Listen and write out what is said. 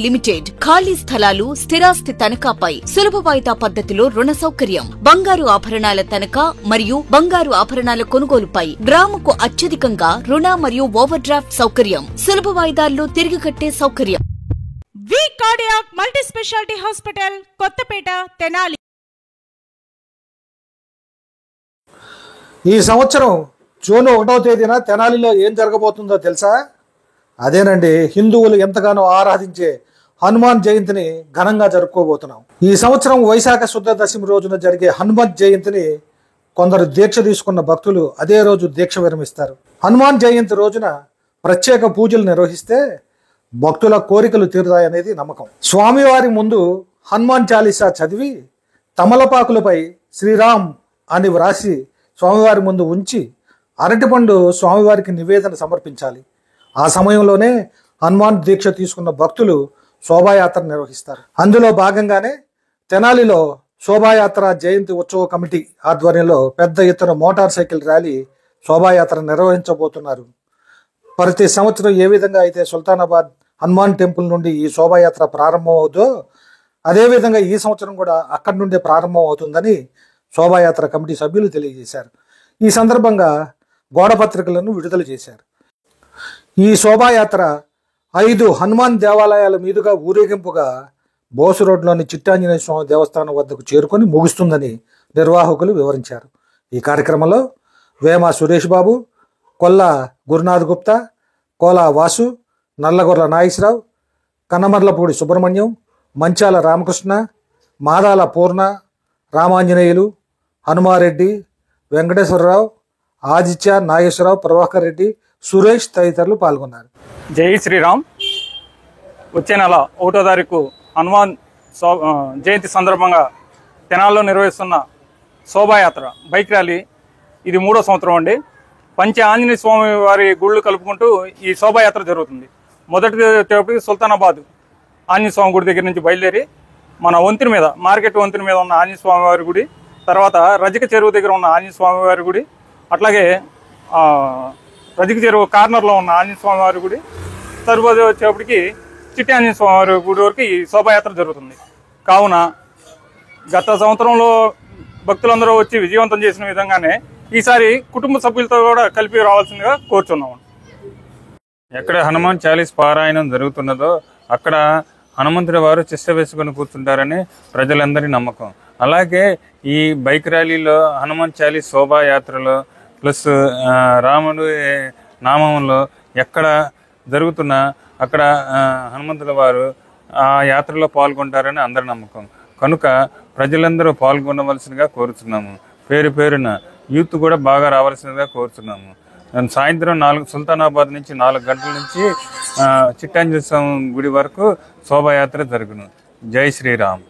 Limited ఖాళీ స్థలాలు స్థిరాస్తి తనఖాపై సులభ వాయిదా పద్ధతిలో రుణ సౌకర్యం, బంగారు ఆభరణాల తనఖా మరియు బంగారు ఆభరణాల కొనుగోలుపై గ్రాముకు అత్యధికంగా రుణ మరియు ఓవర్ డ్రాఫ్ట్ సౌకర్యం, సులభ వాయిదాల్లో తిరిగి కట్టే సౌకర్యం. V cardiac multi speciality hospital, Kothapeta, Tenali. ఈ సంవత్సరం జూన్ 1వ తేదీన తెనాలిలో ఏం జరగబోతుందో తెలుసా? అదేనండి, హిందువులు ఎంతగానో ఆరాధించే హనుమాన్ జయంతిని ఘనంగా జరుపుకోబోతున్నాం. ఈ సంవత్సరం వైశాఖ శుద్ధ దశమి రోజున జరిగే హనుమత్ జయంతిని కొందరు దీక్ష తీసుకున్న భక్తులు అదే రోజు దీక్ష విరమిస్తారు. హనుమాన్ జయంతి రోజున ప్రత్యేక పూజలు నిర్వహిస్తే భక్తుల కోరికలు తీరుతాయనేది నమ్మకం. స్వామివారి ముందు హనుమాన్ చాలీసా చదివి తమలపాకులపై శ్రీరామ్ అని వ్రాసి స్వామివారి ముందు ఉంచి అరటిపండు స్వామివారికి నివేదన సమర్పించాలి. ఆ సమయంలోనే హనుమాన్ దీక్ష తీసుకున్న భక్తులు శోభాయాత్ర నిర్వహిస్తారు. అందులో భాగంగానే తెనాలిలో శోభాయాత్ర జయంతి ఉత్సవ కమిటీ ఆధ్వర్యంలో పెద్ద ఎత్తున మోటార్ సైకిల్ ర్యాలీ శోభాయాత్ర నిర్వహించబోతున్నారు. ప్రతి సంవత్సరం ఏ విధంగా అయితే సుల్తానాబాద్ హనుమాన్ టెంపుల్ నుండి ఈ శోభాయాత్ర ప్రారంభం అవుతుందో అదేవిధంగా ఈ సంవత్సరం కూడా అక్కడి నుండే ప్రారంభం అవుతుందని శోభాయాత్ర కమిటీ సభ్యులు తెలియజేశారు. ఈ సందర్భంగా గోడపత్రికలను విడుదల చేశారు. ఈ శోభాయాత్ర 5 హనుమాన్ దేవాలయాల మీదుగా ఊరేగింపుగా బోసు రోడ్లోని చిట్టాంజనేయ స్వామి దేవస్థానం వద్దకు చేరుకొని ముగుస్తుందని నిర్వాహకులు వివరించారు. ఈ కార్యక్రమంలో వేమ సురేష్ బాబు, కొల్ల గురునాథ్ గుప్తా, కోలా వాసు, నల్లగొర్ల నాగేశ్వరరావు, కన్నమర్లపూడి సుబ్రహ్మణ్యం, మంచాల రామకృష్ణ, మాదాల పూర్ణ, రామాంజనేయులు, హనుమారెడ్డి, వెంకటేశ్వరరావు, ఆదిత్య, నాగేశ్వరరావు, ప్రభాకర్ రెడ్డి, సురేష్ తదితరులు పాల్గొన్నారు. జై శ్రీరామ్. వచ్చే నెల 1వ తారీఖు హనుమాన్ జయంతి సందర్భంగా తెనాల్లో నిర్వహిస్తున్న శోభాయాత్ర బైక్ ర్యాలీ ఇది 3వ సంవత్సరం అండి. పంచ ఆంజనేయ స్వామి వారి గుళ్ళు కలుపుకుంటూ ఈ శోభాయాత్ర జరుగుతుంది. మొదటి సుల్తానాబాద్ ఆంజనేయ స్వామి గుడి దగ్గర నుంచి బయలుదేరి మన వంతెన మీద, మార్కెట్ వంతెన మీద ఉన్న ఆంజనేయ స్వామి వారి గుడి, తర్వాత రజిక చెరువు దగ్గర ఉన్న ఆంజనేయ స్వామి వారి గుడి, అట్లాగే రజిక చెరువు కార్నర్లో ఉన్న ఆంజనేయ స్వామి వారి గుడి, తరువాత వచ్చేప్పటికి చిట్టి ఆంజనేయ స్వామి వారి గుడి వరకు ఈ శోభాయాత్ర జరుగుతుంది. కావున గత సంవత్సరంలో భక్తులందరూ వచ్చి విజయవంతం చేసిన విధంగానే ఈసారి కుటుంబ సభ్యులతో కూడా కలిపి రావాల్సిందిగా కోరుచున్నాము. ఎక్కడ హనుమాన్ చాలీస్ పారాయణం జరుగుతున్నదో అక్కడ హనుమంతుడి వారు చిష్ట వేసుకొని కూర్చుంటారని ప్రజలందరి నమ్మకం. అలాగే ఈ బైక్ ర్యాలీలో హనుమాన్ చాలీస్ శోభాయాత్రలో ప్లస్ రాముడు నామంలో ఎక్కడ జరుగుతున్నా అక్కడ హనుమంతుల వారు ఆ యాత్రలో పాల్గొంటారని అందరి నమ్మకం. కనుక ప్రజలందరూ పాల్గొనవలసిందిగా కోరుతున్నాము. పేరు పేరున యూత్ కూడా బాగా రావాల్సిందిగా కోరుతున్నాము. సాయంత్రం సుల్తానాబాద్ నుంచి 4 గంటల నుంచి చిట్టాంజనేయ స్వామి గుడి వరకు శోభాయాత్ర జరుగును. జై శ్రీరామ్.